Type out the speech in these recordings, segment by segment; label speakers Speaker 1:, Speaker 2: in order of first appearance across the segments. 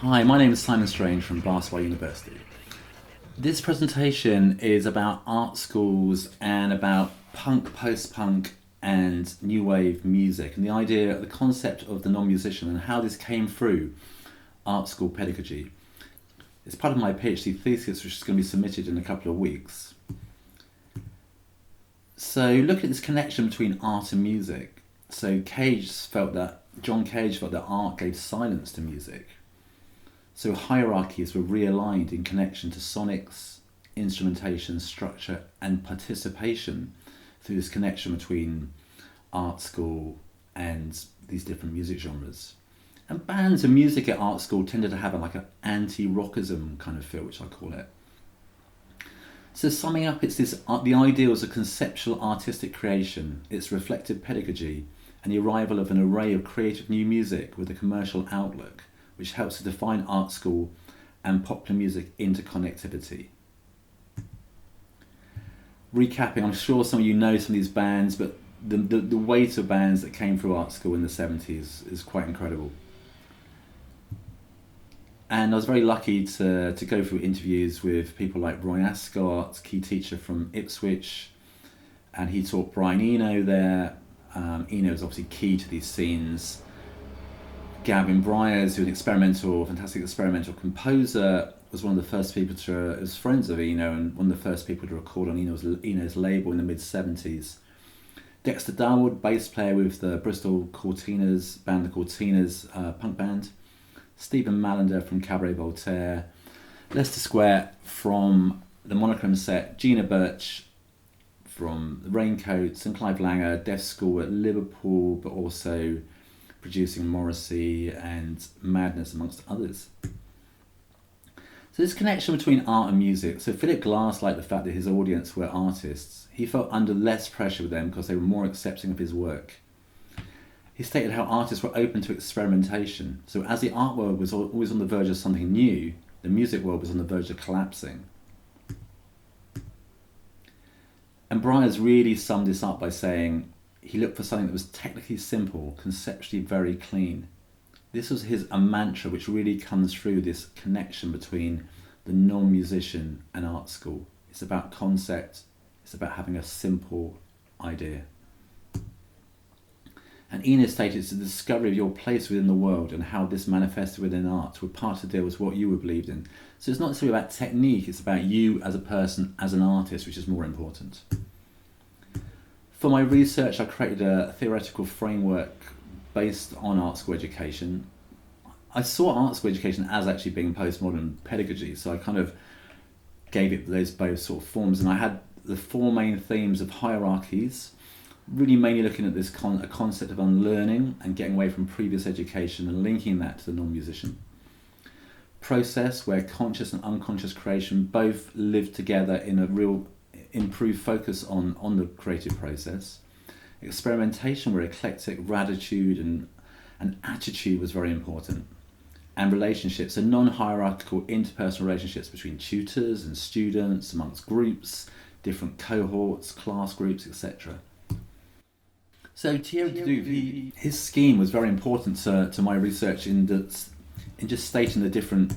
Speaker 1: Hi, my name is Simon Strange from Bath University. This presentation is about art schools and about punk, post-punk and new wave music, and the idea, the concept of the non-musician and how this came through art school pedagogy. It's part of my PhD thesis, which is going to be submitted in a couple of weeks. So look at this connection between art and music. So John Cage felt that art gave silence to music. So hierarchies were realigned in connection to sonics, instrumentation, structure and participation through this connection between art school and these different music genres. And bands and music at art school tended to have like an anti-rockism kind of feel, which I call it. So summing up, it's the ideals of conceptual artistic creation, its reflective pedagogy, and the arrival of an array of creative new music with a commercial outlook, which helps to define art school and popular music interconnectivity. Recapping, I'm sure some of you know some of these bands, but the weight of bands that came through art school in the 70s is quite incredible. And I was very lucky to go through interviews with people like Roy Ascott, key teacher from Ipswich, and he taught Brian Eno there. Eno is obviously key to these scenes. Gavin Bryars, who's an fantastic experimental composer, was one of the first people was friends of Eno and one of the first people to record on Eno's label in the mid-70s. Dexter Darwood, bass player with the Bristol Cortinas, band the Cortinas, punk band. Stephen Mallender from Cabaret Voltaire. Leicester Square from the Monochrome set. Gina Birch from the Raincoats and Clive Langer, Deaf School at Liverpool, but also producing Morrissey and Madness, amongst others. So this connection between art and music. So Philip Glass liked the fact that his audience were artists. He felt under less pressure with them because they were more accepting of his work. He stated how artists were open to experimentation. So as the art world was always on the verge of something new, the music world was on the verge of collapsing. And Bryars really summed this up by saying, he looked for something that was technically simple, conceptually very clean. This was a mantra which really comes through this connection between the non-musician and art school. It's about concept, it's about having a simple idea. And Eno stated it's the discovery of your place within the world and how this manifested within art, where part of the deal was what you were believed in. So it's not necessarily about technique, it's about you as a person, as an artist, which is more important. For my research, I created a theoretical framework based on art school education. I saw art school education as actually being postmodern pedagogy, so I kind of gave it those both sort of forms, and I had the four main themes of hierarchies, really mainly looking at this a concept of unlearning and getting away from previous education and linking that to the non-musician. Process, where conscious and unconscious creation both live together in a real improved focus on the creative process. Experimentation, where eclectic gratitude and attitude was very important. And relationships, so non-hierarchical interpersonal relationships between tutors and students, amongst groups, different cohorts, class groups, etc. So Thierry Ledoux, his scheme was very important to my research in just stating the different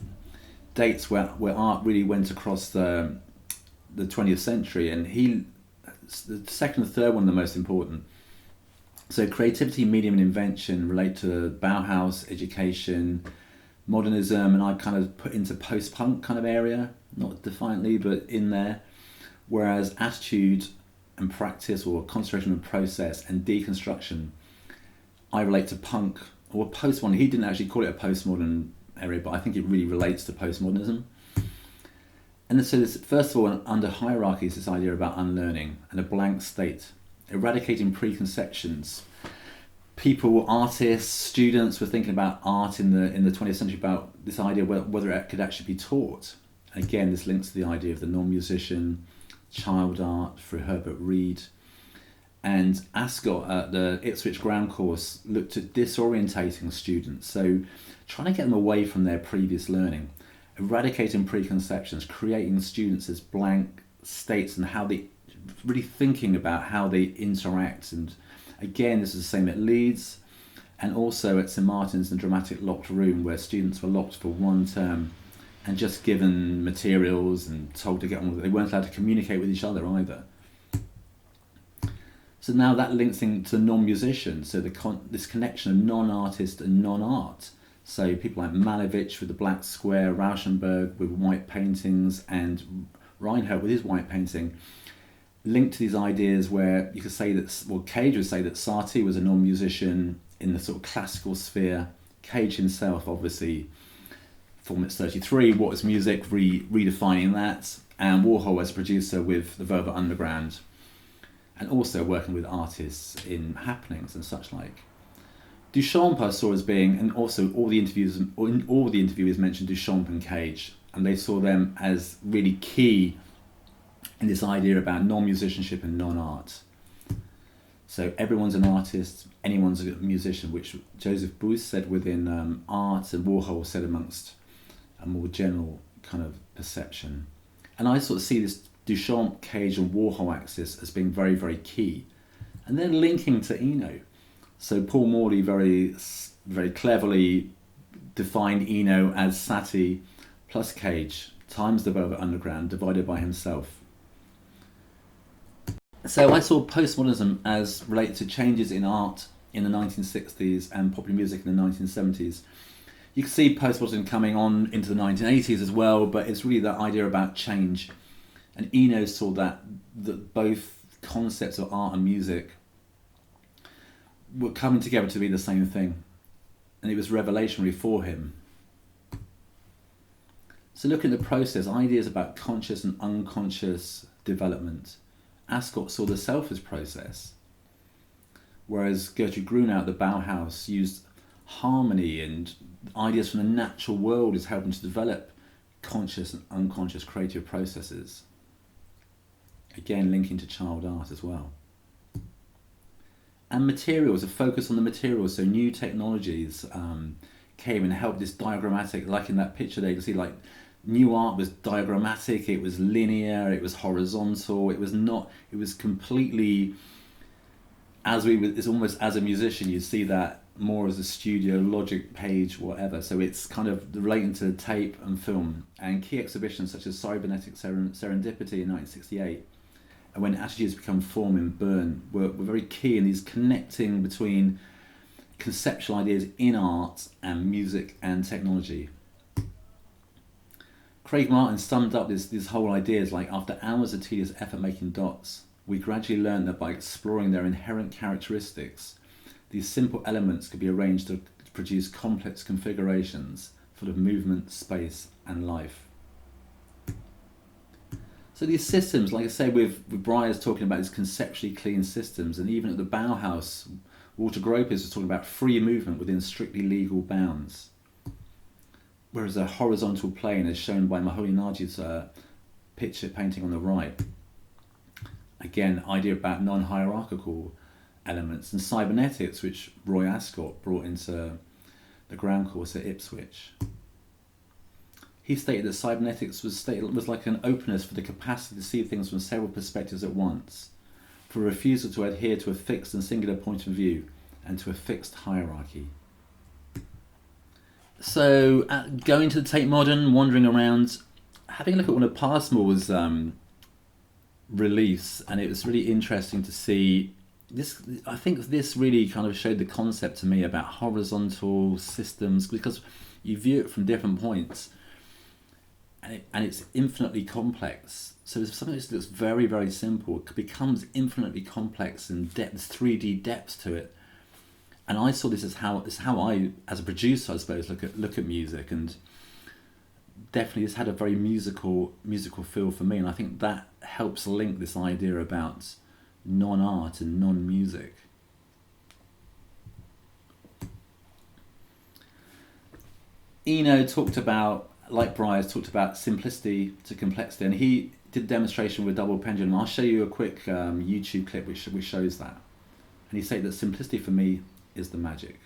Speaker 1: dates where art really went across the 20th century, and the second and third one are the most important. So creativity, medium and invention relate to Bauhaus, education, modernism, and I kind of put into post-punk kind of area, not defiantly, but in there. Whereas attitude and practice, or concentration and process and deconstruction, I relate to punk or postmodern. He didn't actually call it a postmodern area, but I think it really relates to postmodernism. And so this, first of all, under hierarchy is this idea about unlearning and a blank state, eradicating preconceptions. people, artists, students were thinking about art in the 20th century, about this idea of whether it could actually be taught. Again, this links to the idea of the non-musician, child art through Herbert Reed. And Ascot at the Ipswich Ground Course looked at disorientating students, so trying to get them away from their previous learning, eradicating preconceptions, creating students as blank states and how they really thinking about how they interact. And again, this is the same at Leeds and also at St Martin's, the dramatic locked room, where students were locked for one term and just given materials and told to get on with it. They weren't allowed to communicate with each other either. So now that links into non-musician, so this connection of non-artist and non-art. So people like Malevich with the black square, Rauschenberg with white paintings, and Reinhardt with his white painting, linked to these ideas where you could say that, well, Cage would say that Satie was a non-musician in the sort of classical sphere. Cage himself, obviously, Formats 33, what is music, redefining that, and Warhol as a producer with the Velvet Underground, and also working with artists in happenings and such like. Duchamp I saw as being, and also all the interviewers mentioned Duchamp and Cage, and they saw them as really key in this idea about non-musicianship and non-art. So everyone's an artist, anyone's a musician, which Joseph Beuys said within art, and Warhol said amongst a more general kind of perception. And I sort of see this Duchamp, Cage and Warhol axis as being very, very key. And then linking to Eno. So Paul Morley very, very cleverly defined Eno as Satie plus Cage times the Velvet Underground divided by himself. So I saw postmodernism as related to changes in art in the 1960s and popular music in the 1970s. You can see postmodernism coming on into the 1980s as well, but it's really that idea about change. And Eno saw that both concepts of art and music were coming together to be the same thing. And it was revolutionary for him. So looking at the process, ideas about conscious and unconscious development. Ascot saw the self as process, whereas Gertrude Grunau at the Bauhaus used harmony and ideas from the natural world as helping to develop conscious and unconscious creative processes. Again, linking to child art as well. And materials, a focus on the materials, so new technologies came and helped this diagrammatic, like in that picture there, you can see like new art was diagrammatic, it was linear, it was horizontal, it was completely, it's almost as a musician, you see that more as a studio, Logic page, whatever. So it's kind of relating to tape and film. And key exhibitions such as Cybernetic Serendipity in 1968, and when Attitudes Become Form in Bern, were very key in these connecting between conceptual ideas in art and music and technology. Craig Martin summed up these whole ideas like, after hours of tedious effort making dots, we gradually learned that by exploring their inherent characteristics, these simple elements could be arranged to produce complex configurations full of movement, space and life. So these systems, like I say, with Breyer's talking about these conceptually clean systems, and even at the Bauhaus, Walter Gropius was talking about free movement within strictly legal bounds. Whereas a horizontal plane, as shown by Maholi Naji's picture painting on the right, again, idea about non-hierarchical elements, and cybernetics, which Roy Ascot brought into the ground course at Ipswich. He stated that cybernetics was like an openness for the capacity to see things from several perspectives at once, for a refusal to adhere to a fixed and singular point of view, and to a fixed hierarchy. So, going to the Tate Modern, wandering around, having a look at one of Passmore's release, and it was really interesting to see this. I think this really kind of showed the concept to me about horizontal systems, because you view it from different points, and it's infinitely complex. So it's something that looks very, very simple. It becomes infinitely complex and there's 3D depth to it. And I saw this as how I, as a producer, I suppose, look at music, and definitely this had a very musical feel for me, and I think that helps link this idea about non-art and non-music. Eno talked about, like Bryars, talked about simplicity to complexity, and he did a demonstration with double pendulum. I'll show you a quick YouTube clip which shows that. And he said that simplicity for me is the magic.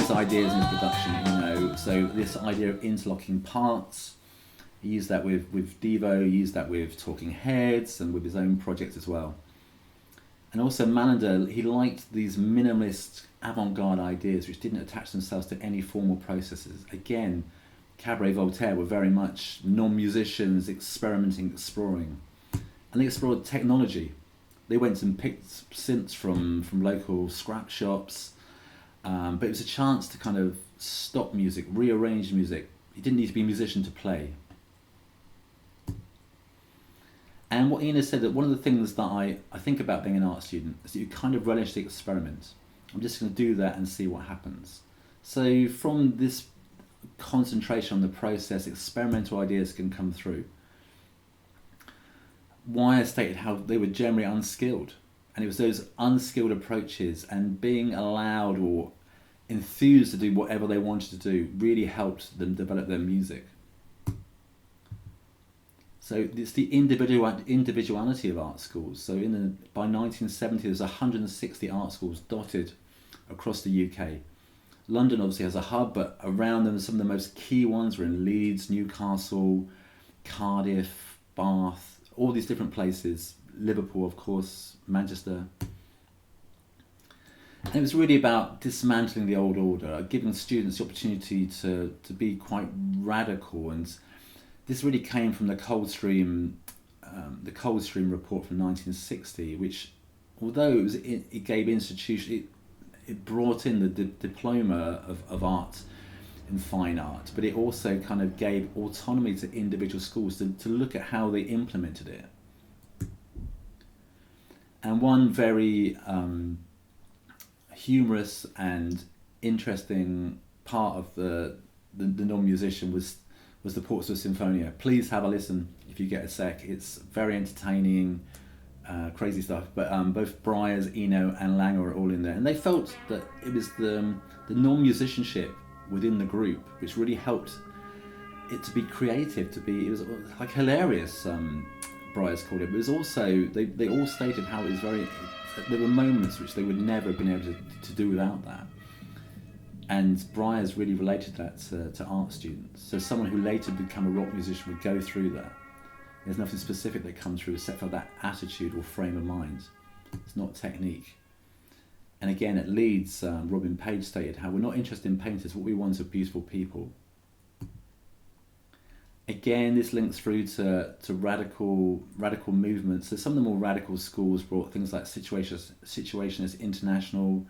Speaker 1: Ideas in his production, so this idea of interlocking parts, he used that with Devo, he used that with Talking Heads and with his own projects as well. And also Manander, he liked these minimalist avant-garde ideas which didn't attach themselves to any formal processes. Again, Cabaret Voltaire were very much non-musicians experimenting, exploring. And they explored technology. They went and picked synths from local scrap shops. But it was a chance to kind of stop music, rearrange music. You didn't need to be a musician to play. And what Ina said, that one of the things that I think about being an art student is that you kind of relish the experiment. I'm just going to do that and see what happens. So from this concentration on the process, experimental ideas can come through. Wire stated how they were generally unskilled. And it was those unskilled approaches and being allowed or enthused to do whatever they wanted to do really helped them develop their music. So it's the individuality of art schools. So by 1970 there's 160 art schools dotted across the UK. London obviously has a hub, but around them some of the most key ones were in Leeds, Newcastle, Cardiff, Bath, all these different places. Liverpool, of course, Manchester. And it was really about dismantling the old order, giving students the opportunity to be quite radical. And this really came from the Coldstream report from 1960, which, although it gave institution, it brought in the diploma of art and fine art, but it also kind of gave autonomy to individual schools to look at how they implemented it. And one very humorous and interesting part of the non-musician was the Portsmouth Sinfonia. Please have a listen if you get a sec. It's very entertaining, crazy stuff. But both Bryars, Eno and Langer are all in there. And they felt that it was the non-musicianship within the group which really helped it to be creative, it was like hilarious. Bryars called it, but it was also, they all stated how it was there were moments which they would never have been able to do without that. And Bryars really related that to art students. So someone who later become a rock musician would go through that. There's nothing specific that comes through except for that attitude or frame of mind. It's not technique. And again, at Leeds, Robin Page stated how we're not interested in painters, what we want are beautiful people. Again, this links through to radical movements. So some of the more radical schools brought things like Situationist International,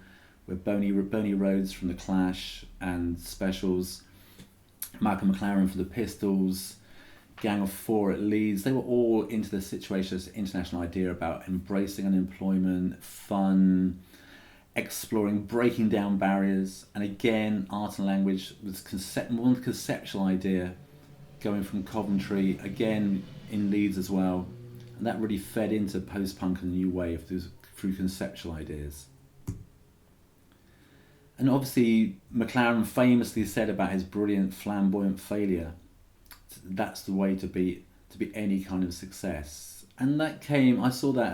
Speaker 1: where Boney Rhodes from the Clash and Specials, Malcolm McLaren for the Pistols, Gang of Four at Leeds. They were all into the Situationist International idea about embracing unemployment, fun, exploring, breaking down barriers. And again, art and language was one conceptual idea, going from Coventry, again in Leeds as well, and that really fed into post-punk and new wave through conceptual ideas. And obviously McLaren famously said about his brilliant flamboyant failure, that's the way to be any kind of success. And that came, I saw that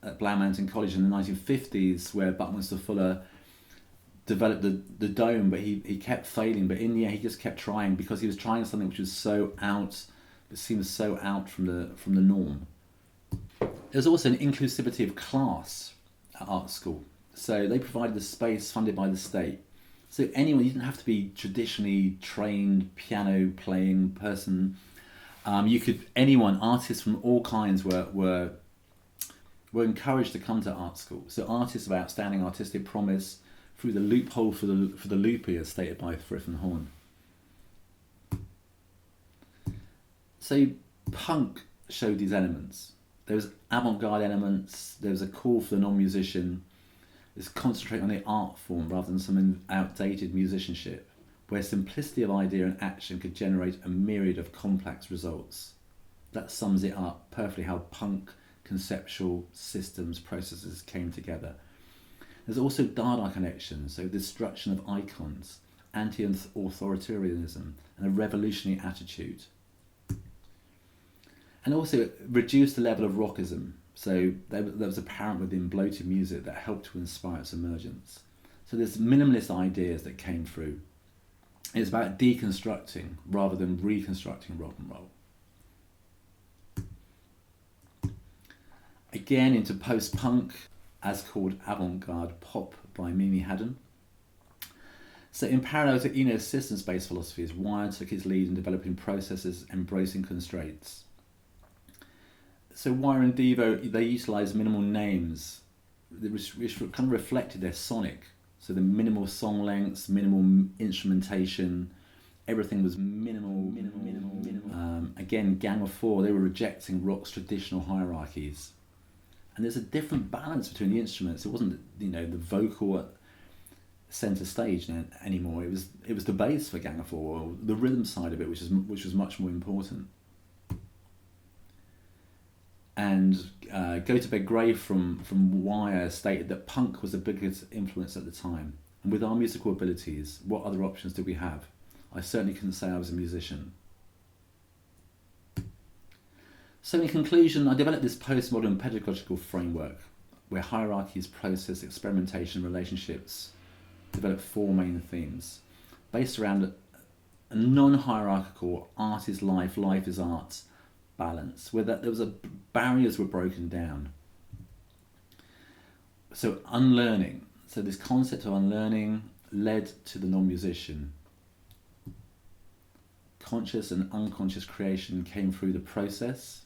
Speaker 1: at Blau Mountain College in the 1950s, where Buckminster Fuller developed the dome, but he kept failing. But in the end, he just kept trying because he was trying something which was so out, it seemed so out from the norm. There's also an inclusivity of class at art school. So they provided the space funded by the state. So anyone, you didn't have to be traditionally trained piano playing person. Artists from all kinds were encouraged to come to art school. So artists of outstanding artistic promise through the loophole for the loopy, as stated by Frith and Horn. So punk showed these elements. There was avant-garde elements. There was a call for the non-musician. It's concentrate on the art form rather than some outdated musicianship, where simplicity of idea and action could generate a myriad of complex results. That sums it up perfectly how punk conceptual systems, processes came together. There's also Dada connections, so destruction of icons, anti-authoritarianism, and a revolutionary attitude. And also it reduced the level of rockism, so that was apparent within bloated music that helped to inspire its emergence. So there's minimalist ideas that came through. It's about deconstructing rather than reconstructing rock and roll. Again into post-punk, as called avant-garde pop by Mimi Haddon. So in parallel to Eno's systems-based philosophies, Wire took its lead in developing processes, embracing constraints. So Wire and Devo, they utilised minimal names, which kind of reflected their sonic. So the minimal song lengths, minimal instrumentation, everything was minimal. Again, Gang of Four, they were rejecting rock's traditional hierarchies. And there's a different balance between the instruments. It wasn't, the vocal at centre stage anymore. It was the bass for Gang of Four, or the rhythm side of it, which was much more important. And Go to Bed Grave from Wire stated that punk was the biggest influence at the time. And with our musical abilities, what other options did we have? I certainly couldn't say I was a musician. So in conclusion, I developed this postmodern pedagogical framework where hierarchies, process, experimentation, relationships develop four main themes based around a non-hierarchical art is life, life is art balance, where barriers were broken down. So unlearning. So this concept of unlearning led to the non-musician. Conscious and unconscious creation came through the process,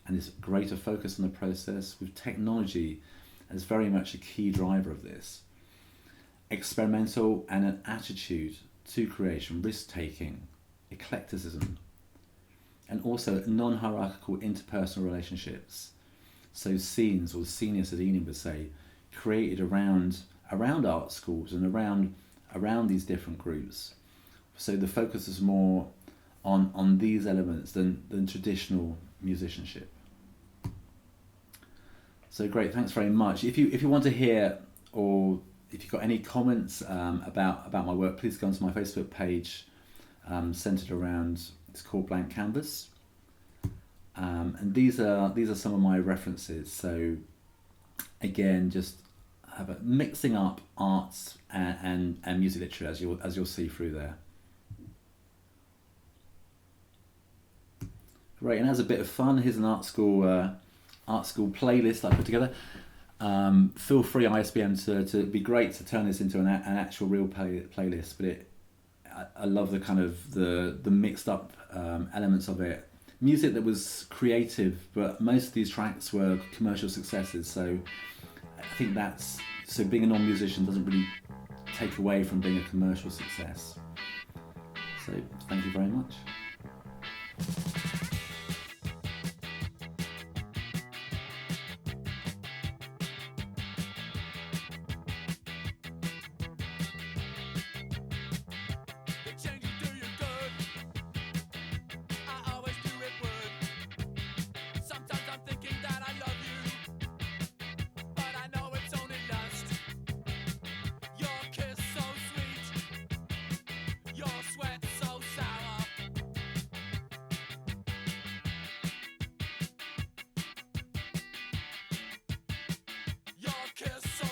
Speaker 1: and this greater focus on the process with technology as very much a key driver of this. Experimental and an attitude to creation, risk-taking, eclecticism, and also non-hierarchical interpersonal relationships. So scenes, or seniors as Enid would say, created around art schools and around these different groups. So the focus is more on these elements than traditional musicianship. So great, thanks very much. If you want to hear, or if you've got any comments about my work, please go onto my Facebook page, centered around, it's called Blank Canvas, and these are some of my references. So again, just mixing up arts and music literature as you'll see through there. Great, and as a bit of fun, here's an art school playlist I put together. Feel free, ISBN, to be great to turn this into an actual real playlist, but I love the kind of the mixed up elements of it. Music that was creative, but most of these tracks were commercial successes. So I think so being a non-musician doesn't really take away from being a commercial success. So thank you very much.
Speaker 2: Kiss so